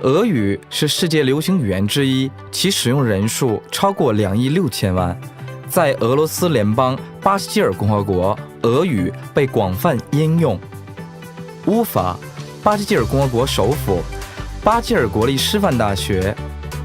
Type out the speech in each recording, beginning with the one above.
俄语是世界流行语言之一，其使用人数超过2亿6千万。在俄罗斯联邦巴什基尔共和国，俄语被广泛应用。乌法，巴什基尔共和国首府，巴基尔国立师范大学，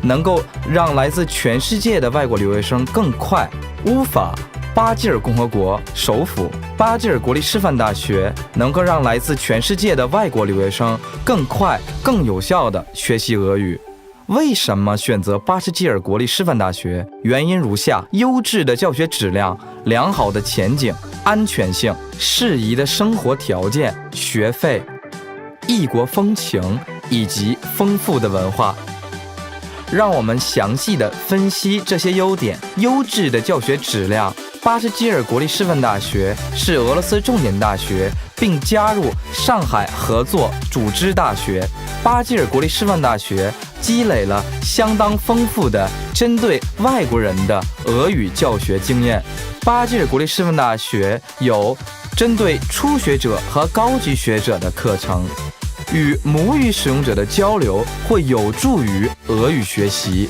能够让来自全世界的外国留学生更快。乌法，巴基尔共和国首府，巴基尔国立师范大学能够让来自全世界的外国留学生更快、更有效地学习俄语。为什么选择巴什基尔国立师范大学？原因如下：优质的教学质量、良好的前景、安全性、适宜的生活条件、学费、异国风情以及丰富的文化。让我们详细地分析这些优点。优质的教学质量。巴什基尔国立师范大学是俄罗斯重点大学，并加入上海合作组织大学。巴基尔国立师范大学积累了相当丰富的针对外国人的俄语教学经验。巴基尔国立师范大学有针对初学者和高级学者的课程，与母语使用者的交流会有助于俄语学习。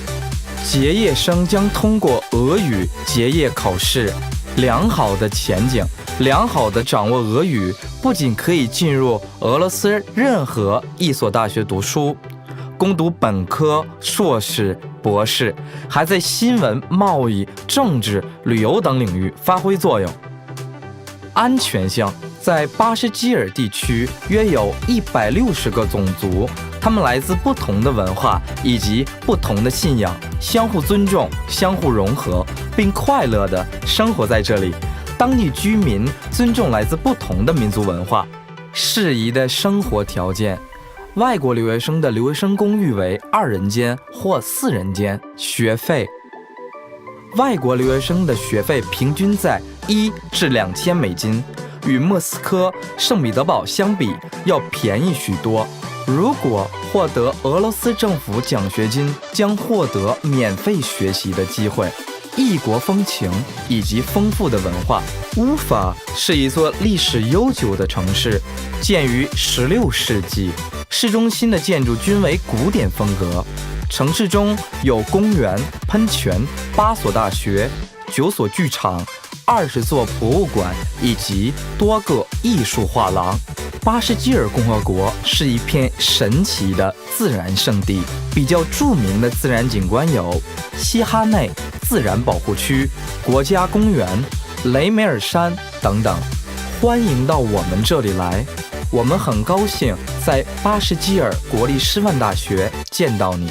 结业生将通过俄语结业考试。良好的前景，良好的掌握俄语，不仅可以进入俄罗斯任何一所大学读书，攻读本科、硕士、博士，还在新闻、贸易、政治、旅游等领域发挥作用。安全性，在巴什基尔地区约有160个种族，他们来自不同的文化以及不同的信仰，相互尊重、相互融合，并快乐地生活在这里。当地居民尊重来自不同的民族文化。适宜的生活条件，外国留学生的留学生公寓为2人间或4人间。学费，外国留学生的学费平均在1至2000美金，与莫斯科、圣彼得堡相比要便宜许多。如果获得俄罗斯政府奖学金，将获得免费学习的机会。异国风情以及丰富的文化。乌法是一座历史悠久的城市，建于16世纪，市中心的建筑均为古典风格。城市中有公园、喷泉、8所大学、9所剧场、20座博物馆以及多个艺术画廊。巴什基尔共和国是一片神奇的自然圣地，比较著名的自然景观有西哈内自然保护区、国家公园、雷梅尔山等等。欢迎到我们这里来，我们很高兴在巴什基尔国立师范大学见到你。